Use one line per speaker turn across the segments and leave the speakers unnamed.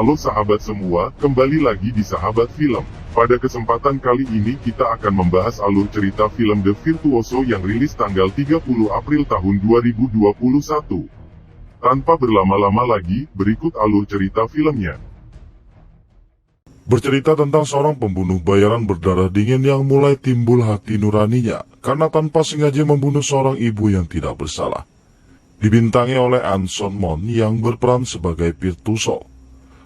Halo sahabat semua, kembali lagi di Sahabat Film. Pada kesempatan kali ini kita akan membahas alur cerita film The Virtuoso yang rilis tanggal 30 April tahun 2021. Tanpa berlama-lama lagi, berikut alur cerita filmnya.
Bercerita tentang seorang pembunuh bayaran berdarah dingin yang mulai timbul hati nuraninya karena tanpa sengaja membunuh seorang ibu yang tidak bersalah. Dibintangi oleh Anson Mount yang berperan sebagai Virtuoso.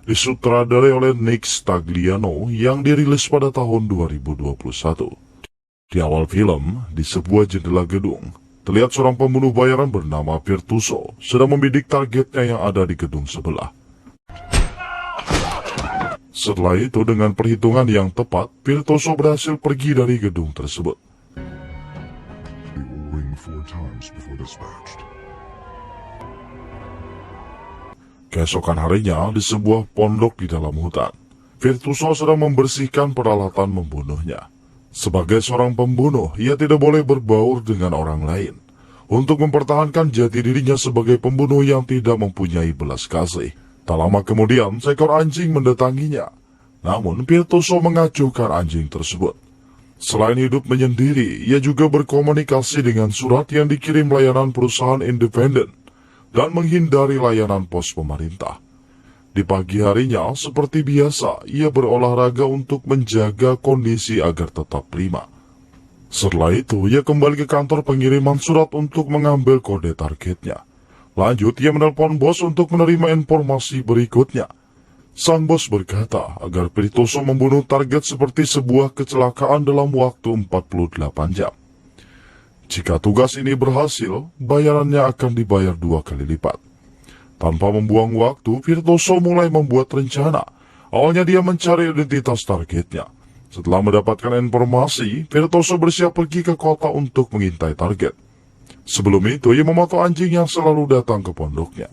Disutradarai oleh Nick Stagliano yang dirilis pada tahun 2021. Di awal film, di sebuah jendela gedung, terlihat seorang pembunuh bayaran bernama Virtuoso sedang membidik targetnya yang ada di gedung sebelah. Setelah itu, dengan perhitungan yang tepat, Virtuoso berhasil pergi dari gedung tersebut.
It will ring 4 times before dispatched.
Keesokan harinya, di sebuah pondok di dalam hutan, Virtuoso sedang membersihkan peralatan membunuhnya. Sebagai seorang pembunuh, ia tidak boleh berbaur dengan orang lain. Untuk mempertahankan jati dirinya sebagai pembunuh yang tidak mempunyai belas kasih. Tak lama kemudian, seekor anjing mendatanginya. Namun, Virtuoso mengacuhkan anjing tersebut. Selain hidup menyendiri, ia juga berkomunikasi dengan surat yang dikirim layanan perusahaan independen dan menghindari layanan pos pemerintah. Di pagi harinya, seperti biasa, ia berolahraga untuk menjaga kondisi agar tetap prima. Setelah itu, ia kembali ke kantor pengiriman surat untuk mengambil kode targetnya. Lanjut, ia menelpon bos untuk menerima informasi berikutnya. Sang bos berkata agar Virtuoso membunuh target seperti sebuah kecelakaan dalam waktu 48 jam. Jika tugas ini berhasil, bayarannya akan dibayar 2 kali lipat. Tanpa membuang waktu, Virtuoso mulai membuat rencana. Awalnya dia mencari identitas targetnya. Setelah mendapatkan informasi, Virtuoso bersiap pergi ke kota untuk mengintai target. Sebelum itu, ia memotong anjing yang selalu datang ke pondoknya.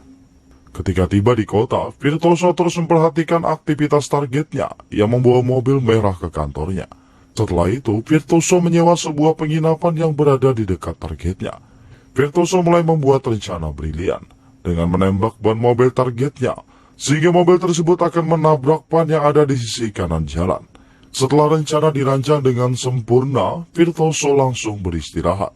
Ketika tiba di kota, Virtuoso terus memperhatikan aktivitas targetnya yang membawa mobil merah ke kantornya. Setelah itu, Virtuoso menyewa sebuah penginapan yang berada di dekat targetnya. Virtuoso mulai membuat rencana brilian dengan menembak ban mobil targetnya, sehingga mobil tersebut akan menabrak ban yang ada di sisi kanan jalan. Setelah rencana dirancang dengan sempurna, Virtuoso langsung beristirahat.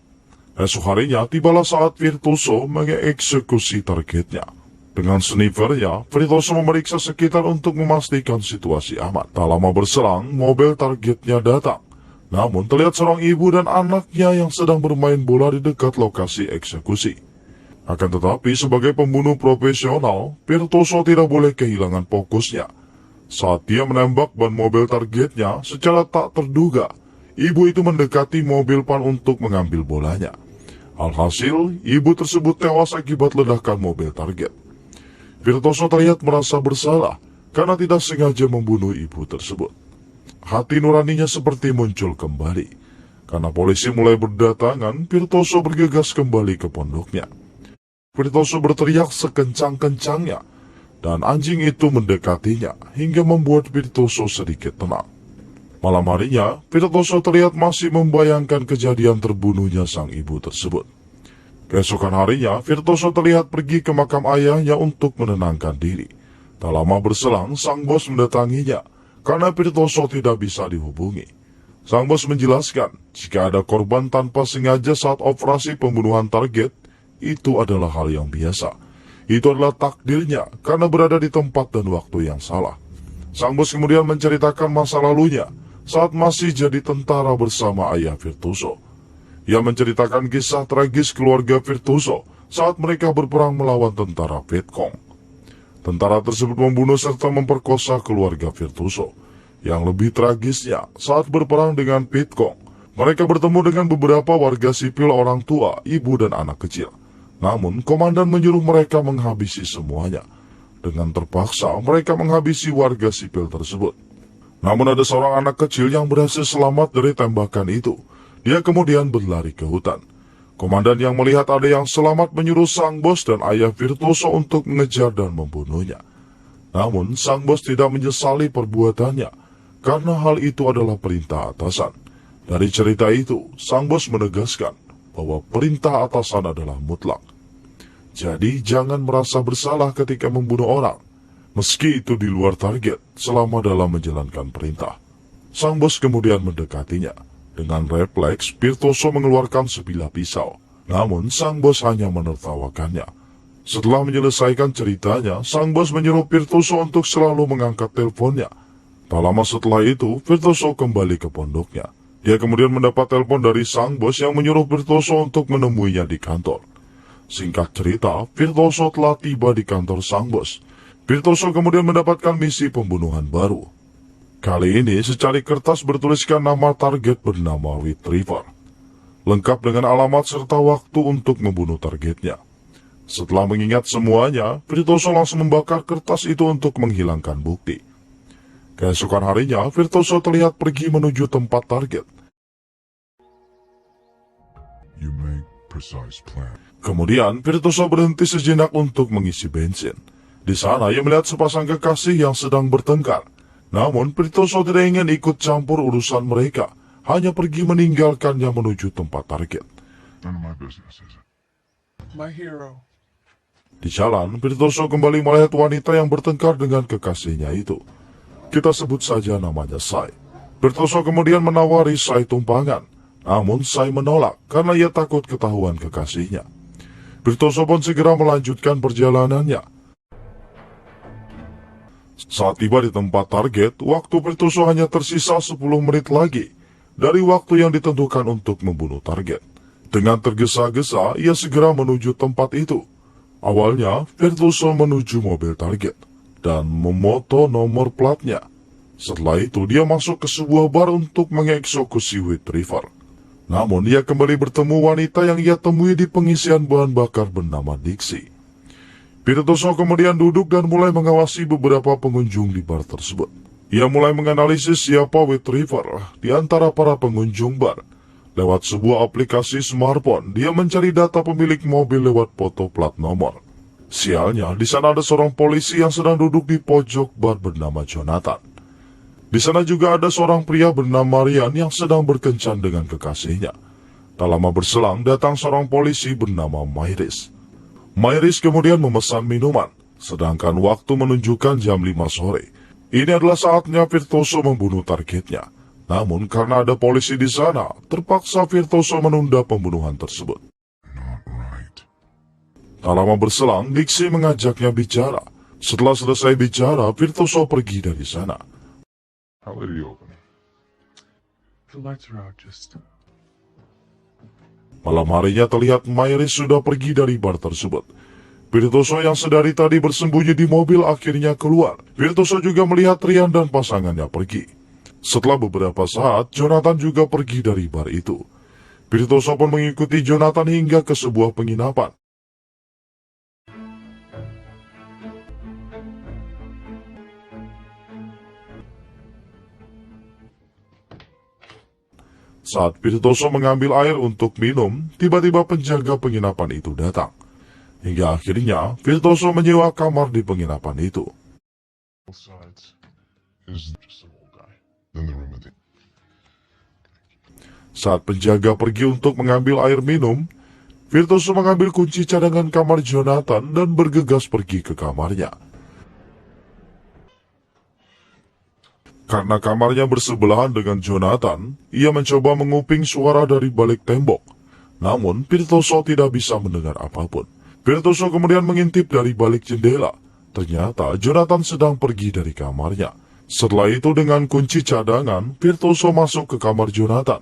Esok harinya, tibalah saat Virtuoso mengeksekusi targetnya. Dengan snipernya, Virtuoso memeriksa sekitar untuk memastikan situasi aman. Tak lama berselang, mobil targetnya datang. Namun terlihat seorang ibu dan anaknya yang sedang bermain bola di dekat lokasi eksekusi. Akan tetapi, sebagai pembunuh profesional, Virtuoso tidak boleh kehilangan fokusnya. Saat dia menembak ban mobil targetnya, secara tak terduga, ibu itu mendekati mobil pan untuk mengambil bolanya. Alhasil, ibu tersebut tewas akibat ledakan mobil target. Virtuoso terlihat merasa bersalah karena tidak sengaja membunuh ibu tersebut. Hati nuraninya seperti muncul kembali. Karena polisi mulai berdatangan, Virtuoso bergegas kembali ke pondoknya. Virtuoso berteriak sekencang-kencangnya, dan anjing itu mendekatinya hingga membuat Virtuoso sedikit tenang. Malam harinya, Virtuoso terlihat masih membayangkan kejadian terbunuhnya sang ibu tersebut. Keesokan harinya, Virtuoso terlihat pergi ke makam ayahnya untuk menenangkan diri. Tak lama berselang, sang bos mendatanginya, karena Virtuoso tidak bisa dihubungi. Sang bos menjelaskan, jika ada korban tanpa sengaja saat operasi pembunuhan target, itu adalah hal yang biasa. Itu adalah takdirnya, karena berada di tempat dan waktu yang salah. Sang bos kemudian menceritakan masa lalunya, saat masih jadi tentara bersama ayah Virtuoso. Ia menceritakan kisah tragis keluarga Virtuoso saat mereka berperang melawan tentara Vietcong. Tentara tersebut membunuh serta memperkosa keluarga Virtuoso. Yang lebih tragisnya, saat berperang dengan Vietcong, mereka bertemu dengan beberapa warga sipil orang tua, ibu dan anak kecil. Namun, komandan menyuruh mereka menghabisi semuanya. Dengan terpaksa, mereka menghabisi warga sipil tersebut. Namun ada seorang anak kecil yang berhasil selamat dari tembakan itu. Dia kemudian berlari ke hutan. Komandan yang melihat ada yang selamat menyuruh sang bos dan ayah Virtuoso untuk mengejar dan membunuhnya. Namun, sang bos tidak menyesali perbuatannya, karena hal itu adalah perintah atasan. Dari cerita itu, sang bos menegaskan bahwa perintah atasan adalah mutlak. Jadi, jangan merasa bersalah ketika membunuh orang. Meski itu di luar target selama dalam menjalankan perintah. Sang bos kemudian mendekatinya. Dengan refleks, Virtuoso mengeluarkan sebilah pisau. Namun, sang bos hanya menertawakannya. Setelah menyelesaikan ceritanya, sang bos menyuruh Virtuoso untuk selalu mengangkat teleponnya. Tak lama setelah itu, Virtuoso kembali ke pondoknya. Dia kemudian mendapat telepon dari sang bos yang menyuruh Virtuoso untuk menemuinya di kantor. Singkat cerita, Virtuoso telah tiba di kantor sang bos. Virtuoso kemudian mendapatkan misi pembunuhan baru. Kali ini secari kertas bertuliskan nama target bernama Retriever, lengkap dengan alamat serta waktu untuk membunuh targetnya. Setelah mengingat semuanya, Virtuoso langsung membakar kertas itu untuk menghilangkan bukti. Keesokan harinya, Virtuoso terlihat pergi menuju tempat target.
You make precise plan.
Kemudian, Virtuoso berhenti sejenak untuk mengisi bensin. Di sana, ia melihat sepasang kekasih yang sedang bertengkar. Namun, Virtuoso tidak ingin ikut campur urusan mereka, hanya pergi meninggalkannya menuju tempat target.
None of my business, is it?
My hero.
Di jalan, Virtuoso kembali melihat wanita yang bertengkar dengan kekasihnya itu. Kita sebut saja namanya Sai. Virtuoso kemudian menawari Sai tumpangan, namun Sai menolak karena ia takut ketahuan kekasihnya. Virtuoso pun segera melanjutkan perjalanannya. Saat tiba di tempat target, waktu Virtuoso hanya tersisa 10 menit lagi dari waktu yang ditentukan untuk membunuh target. Dengan tergesa-gesa, ia segera menuju tempat itu. Awalnya, Virtuoso menuju mobil target dan memoto nomor platnya. Setelah itu, dia masuk ke sebuah bar untuk mengeksekusi Retriever. Namun, ia kembali bertemu wanita yang ia temui di pengisian bahan bakar bernama Dixie. Virtuoso kemudian duduk dan mulai mengawasi beberapa pengunjung di bar tersebut. Ia mulai menganalisis siapa Retriever di antara para pengunjung bar. Lewat sebuah aplikasi smartphone, dia mencari data pemilik mobil lewat foto plat nomor. Sialnya, di sana ada seorang polisi yang sedang duduk di pojok bar bernama Jonathan. Di sana juga ada seorang pria bernama Ryan yang sedang berkencan dengan kekasihnya. Tak lama berselang, datang seorang polisi bernama Myris. Myris kemudian memesan minuman, sedangkan waktu menunjukkan jam 5 sore. Ini adalah saatnya Virtuoso membunuh targetnya. Namun karena ada polisi di sana, terpaksa Virtuoso menunda pembunuhan tersebut.
Not right.
Tak lama berselang, Dixie mengajaknya bicara. Setelah selesai bicara, Virtuoso pergi dari sana.
How late are you open?
The lights are out, just...
Malam harinya terlihat Myris sudah pergi dari bar tersebut. Virtuoso yang sedari tadi bersembunyi di mobil akhirnya keluar. Virtuoso juga melihat Ryan dan pasangannya pergi. Setelah beberapa saat, Jonathan juga pergi dari bar itu. Virtuoso pun mengikuti Jonathan hingga ke sebuah penginapan. Saat Virtuoso mengambil air untuk minum, tiba-tiba penjaga penginapan itu datang. Hingga akhirnya, Virtuoso menyewa kamar di penginapan itu.
Both sides. Is just an old guy. Then the room with the...
Saat penjaga pergi untuk mengambil air minum, Virtuoso mengambil kunci cadangan kamar Jonathan dan bergegas pergi ke kamarnya. Karena kamarnya bersebelahan dengan Jonathan, ia mencoba menguping suara dari balik tembok. Namun, Virtuoso tidak bisa mendengar apapun. Virtuoso kemudian mengintip dari balik jendela. Ternyata Jonathan sedang pergi dari kamarnya. Setelah itu dengan kunci cadangan, Virtuoso masuk ke kamar Jonathan.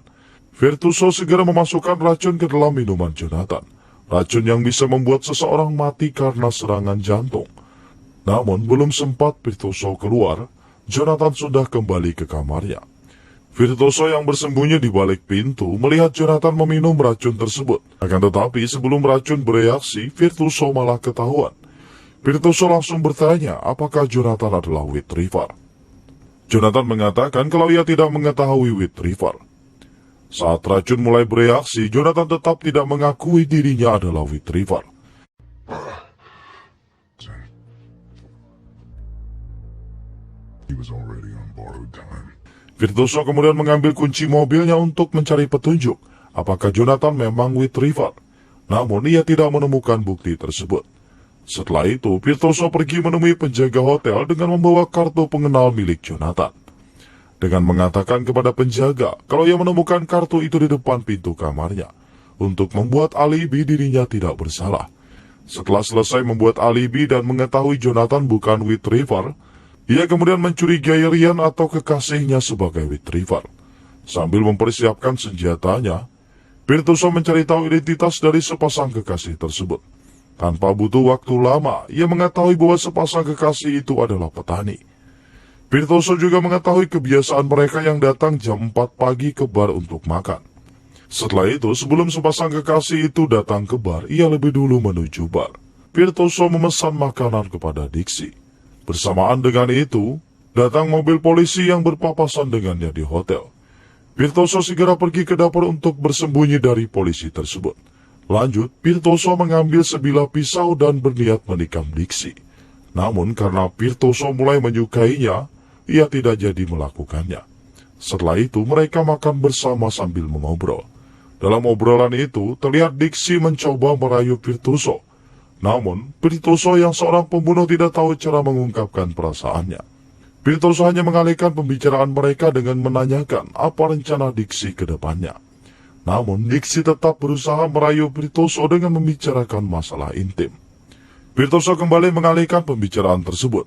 Virtuoso segera memasukkan racun ke dalam minuman Jonathan. Racun yang bisa membuat seseorang mati karena serangan jantung. Namun, belum sempat Virtuoso keluar, Jonathan sudah kembali ke kamarnya. Virtuoso yang bersembunyi di balik pintu melihat Jonathan meminum racun tersebut. Akan tetapi sebelum racun bereaksi, Virtuoso malah ketahuan. Virtuoso langsung bertanya apakah Jonathan adalah Retriever. Jonathan mengatakan kalau ia tidak mengetahui Retriever. Saat racun mulai bereaksi, Jonathan tetap tidak mengakui dirinya adalah Retriever.
He was already on borrowed time.
Virtuoso kemudian mengambil kunci mobilnya untuk mencari petunjuk apakah Jonathan memang Retriever. Namun ia tidak menemukan bukti tersebut. Setelah itu, Virtuoso pergi menemui penjaga hotel dengan membawa kartu pengenal milik Jonathan. Dengan mengatakan kepada penjaga kalau ia menemukan kartu itu di depan pintu kamarnya, untuk membuat alibi dirinya tidak bersalah. Setelah selesai membuat alibi dan mengetahui Jonathan bukan Retriever, ia kemudian mencurigai Ryan atau kekasihnya sebagai Retriever. Sambil mempersiapkan senjatanya, Virtuoso mencari tahu identitas dari sepasang kekasih tersebut. Tanpa butuh waktu lama, ia mengetahui bahwa sepasang kekasih itu adalah petani. Virtuoso juga mengetahui kebiasaan mereka yang datang jam 4 pagi ke bar untuk makan. Setelah itu, sebelum sepasang kekasih itu datang ke bar, ia lebih dulu menuju bar. Virtuoso memesan makanan kepada Dixie. Bersamaan dengan itu, datang mobil polisi yang berpapasan dengannya di hotel. Virtuoso segera pergi ke dapur untuk bersembunyi dari polisi tersebut. Lanjut, Virtuoso mengambil sebilah pisau dan berniat menikam Dixie. Namun karena Virtuoso mulai menyukainya, ia tidak jadi melakukannya. Setelah itu, mereka makan bersama sambil mengobrol. Dalam obrolan itu, terlihat Dixie mencoba merayu Virtuoso. Namun, Virtuoso yang seorang pembunuh tidak tahu cara mengungkapkan perasaannya. Virtuoso hanya mengalihkan pembicaraan mereka dengan menanyakan apa rencana Dixie ke depannya. Namun, Dixie tetap berusaha merayu Virtuoso dengan membicarakan masalah intim. Virtuoso kembali mengalihkan pembicaraan tersebut.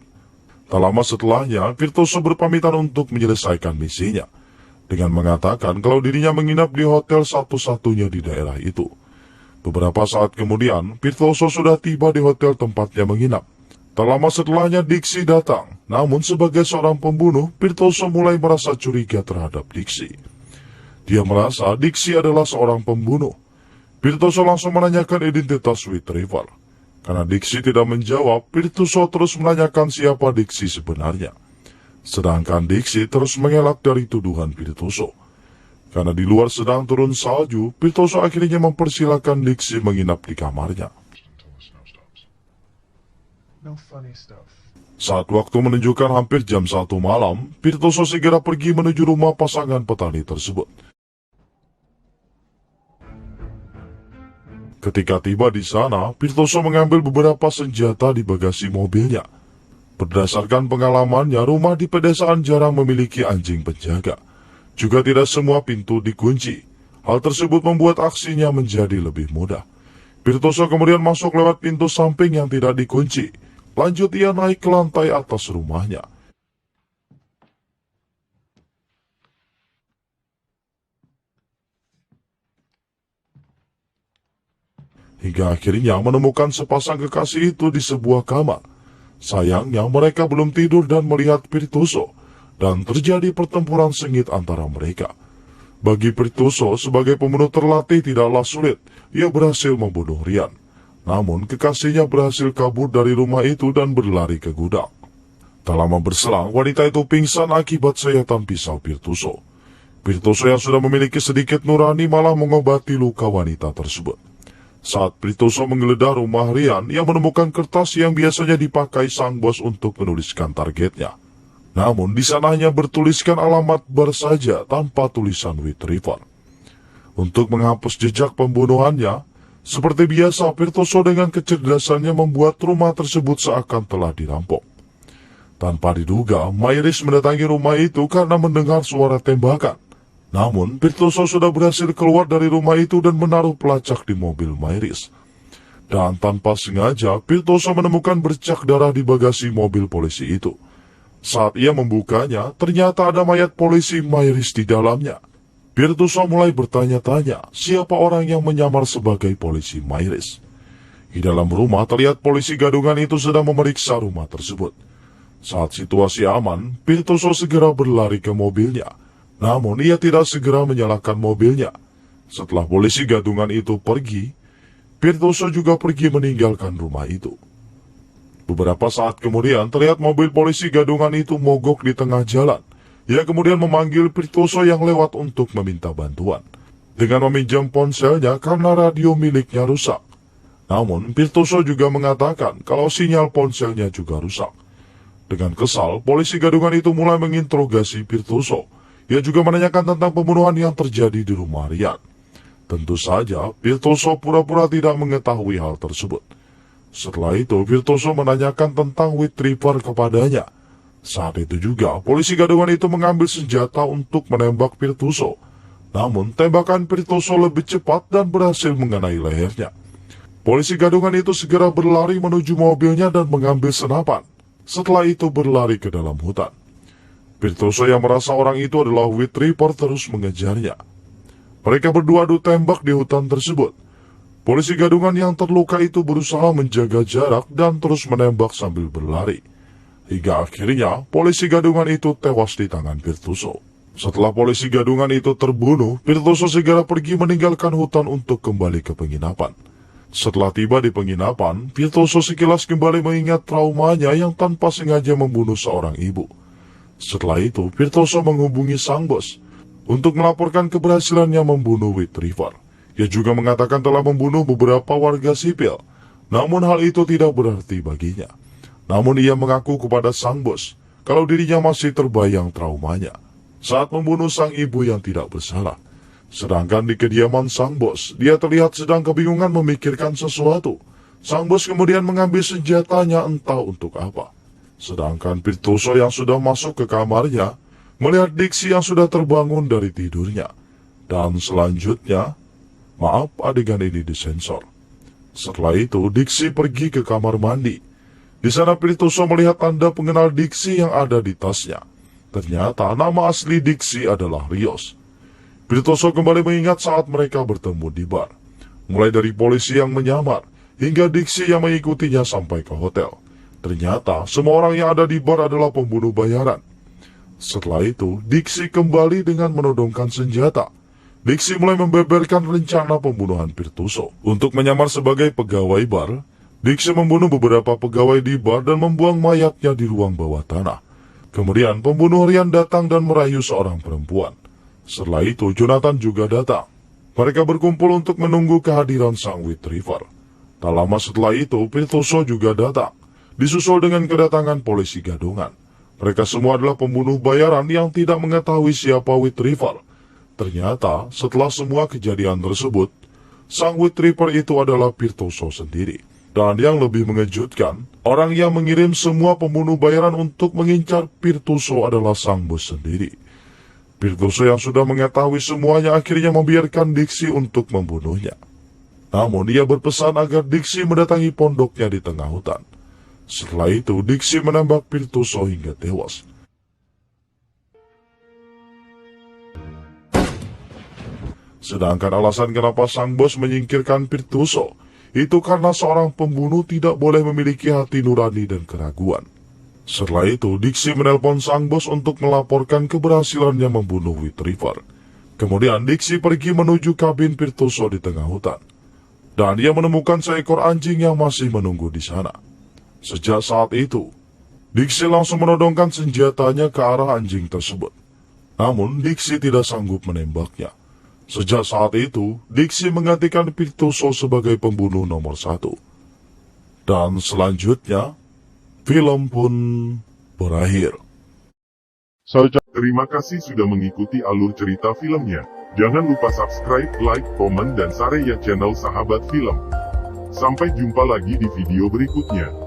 Tak lama setelahnya, Virtuoso berpamitan untuk menyelesaikan misinya, dengan mengatakan kalau dirinya menginap di hotel satu-satunya di daerah itu. Beberapa saat kemudian, Virtuoso sudah tiba di hotel tempatnya menginap. Tak lama setelahnya Dixie datang, namun sebagai seorang pembunuh, Virtuoso mulai merasa curiga terhadap Dixie. Dia merasa Dixie adalah seorang pembunuh. Virtuoso langsung menanyakan identitas Retriever. Karena Dixie tidak menjawab, Virtuoso terus menanyakan siapa Dixie sebenarnya. Sedangkan Dixie terus mengelak dari tuduhan Virtuoso. Karena di luar sedang turun salju, Virtuoso akhirnya mempersilahkan Dixie menginap di kamarnya.
Until the snow stops.
No funny stuff.
Saat waktu menunjukkan hampir jam 1 malam, Virtuoso segera pergi menuju rumah pasangan petani tersebut. Ketika tiba di sana, Virtuoso mengambil beberapa senjata di bagasi mobilnya. Berdasarkan pengalamannya, rumah di pedesaan jarang memiliki anjing penjaga. Juga tidak semua pintu dikunci. Hal tersebut membuat aksinya menjadi lebih mudah. Virtuoso kemudian masuk lewat pintu samping yang tidak dikunci. Lanjut ia naik ke lantai atas rumahnya. Hingga akhirnya menemukan sepasang kekasih itu di sebuah kamar. Sayangnya mereka belum tidur dan melihat Virtuoso, dan terjadi pertempuran sengit antara mereka. Bagi Virtuoso sebagai pembunuh terlatih tidaklah sulit, ia berhasil membunuh Ryan. Namun kekasihnya berhasil kabur dari rumah itu dan berlari ke gudang. Tak lama berselang, wanita itu pingsan akibat sayatan pisau Virtuoso. Virtuoso yang sudah memiliki sedikit nurani malah mengobati luka wanita tersebut. Saat Virtuoso menggeledah rumah Ryan, ia menemukan kertas yang biasanya dipakai sang bos untuk menuliskan targetnya. Namun di sana hanya bertuliskan alamat bar saja tanpa tulisan Retriever. Untuk menghapus jejak pembunuhannya, seperti biasa Virtuoso dengan kecerdasannya membuat rumah tersebut seakan telah dirampok. Tanpa diduga, Myris mendatangi rumah itu karena mendengar suara tembakan. Namun, Virtuoso sudah berhasil keluar dari rumah itu dan menaruh pelacak di mobil Myris. Dan tanpa sengaja, Virtuoso menemukan bercak darah di bagasi mobil polisi itu. Saat ia membukanya, ternyata ada mayat polisi Myris di dalamnya. Virtuoso mulai bertanya-tanya siapa orang yang menyamar sebagai polisi Myris. Di dalam rumah terlihat polisi gadungan itu sedang memeriksa rumah tersebut. Saat situasi aman, Virtuoso segera berlari ke mobilnya. Namun ia tidak segera menyalakan mobilnya. Setelah polisi gadungan itu pergi, Virtuoso juga pergi meninggalkan rumah itu. Beberapa saat kemudian terlihat mobil polisi gadungan itu mogok di tengah jalan. Ia kemudian memanggil Virtuoso yang lewat untuk meminta bantuan, dengan meminjam ponselnya karena radio miliknya rusak. Namun Virtuoso juga mengatakan kalau sinyal ponselnya juga rusak. Dengan kesal, polisi gadungan itu mulai menginterogasi Virtuoso. Ia juga menanyakan tentang pembunuhan yang terjadi di rumah Ryan. Tentu saja, Virtuoso pura-pura tidak mengetahui hal tersebut. Setelah itu, Virtuoso menanyakan tentang Retriever kepadanya. Saat itu juga, polisi gadungan itu mengambil senjata untuk menembak Virtuoso. Namun, tembakan Virtuoso lebih cepat dan berhasil mengenai lehernya. Polisi gadungan itu segera berlari menuju mobilnya dan mengambil senapan. Setelah itu berlari ke dalam hutan. Virtuoso yang merasa orang itu adalah Retriever terus mengejarnya. Mereka berdua adu tembak di hutan tersebut. Polisi gadungan yang terluka itu berusaha menjaga jarak dan terus menembak sambil berlari. Hingga akhirnya polisi gadungan itu tewas di tangan Virtuoso. Setelah polisi gadungan itu terbunuh, Virtuoso segera pergi meninggalkan hutan untuk kembali ke penginapan. Setelah tiba di penginapan, Virtuoso sekilas kembali mengingat traumanya yang tanpa sengaja membunuh seorang ibu. Setelah itu, Virtuoso menghubungi sang bos untuk melaporkan keberhasilannya membunuh Retriever. Ia juga mengatakan telah membunuh beberapa warga sipil, namun hal itu tidak berarti baginya. Namun ia mengaku kepada sang bos kalau dirinya masih terbayang traumanya saat membunuh sang ibu yang tidak bersalah. Sedangkan di kediaman sang bos, dia terlihat sedang kebingungan memikirkan sesuatu. Sang bos kemudian mengambil senjatanya entah untuk apa. Sedangkan Virtuoso yang sudah masuk ke kamarnya, melihat Dixie yang sudah terbangun dari tidurnya. Dan selanjutnya, maaf adegan ini disensor. Setelah itu, Dixie pergi ke kamar mandi. Di sana Virtuoso melihat tanda pengenal Dixie yang ada di tasnya. Ternyata nama asli Dixie adalah Rios. Virtuoso kembali mengingat saat mereka bertemu di bar. Mulai dari polisi yang menyamar, hingga Dixie yang mengikutinya sampai ke hotel. Ternyata semua orang yang ada di bar adalah pembunuh bayaran. Setelah itu, Dixie kembali dengan menodongkan senjata. Dixie mulai membeberkan rencana pembunuhan Virtuoso. Untuk menyamar sebagai pegawai bar, Dixie membunuh beberapa pegawai di bar dan membuang mayatnya di ruang bawah tanah. Kemudian pembunuh harian datang dan merayu seorang perempuan. Setelah itu Jonathan juga datang. Mereka berkumpul untuk menunggu kehadiran sang Retriever. Tak lama setelah itu Virtuoso juga datang, disusul dengan kedatangan polisi gadungan. Mereka semua adalah pembunuh bayaran yang tidak mengetahui siapa Retriever. Ternyata setelah semua kejadian tersebut, sang Retriever itu adalah Virtuoso sendiri. Dan yang lebih mengejutkan, orang yang mengirim semua pembunuh bayaran untuk mengincar Virtuoso adalah sang bos sendiri. Virtuoso yang sudah mengetahui semuanya akhirnya membiarkan Dixie untuk membunuhnya. Namun ia berpesan agar Dixie mendatangi pondoknya di tengah hutan. Setelah itu Dixie menembak Virtuoso hingga tewas. Sedangkan alasan kenapa sang bos menyingkirkan Virtuoso itu karena seorang pembunuh tidak boleh memiliki hati nurani dan keraguan. Setelah itu, Dixie menelpon sang bos untuk melaporkan keberhasilannya membunuh Retriever. Kemudian Dixie pergi menuju kabin Virtuoso di tengah hutan. Dan dia menemukan seekor anjing yang masih menunggu di sana. Sejak saat itu, Dixie langsung menodongkan senjatanya ke arah anjing tersebut. Namun, Dixie tidak sanggup menembaknya. Sejak saat itu, Dixie menggantikan Virtuoso sebagai pembunuh nomor 1. Dan selanjutnya, film pun berakhir.
Terima kasih sudah mengikuti alur cerita filmnya. Jangan lupa subscribe, like, komen, dan share ya channel Sahabat Film. Sampai jumpa lagi di video berikutnya.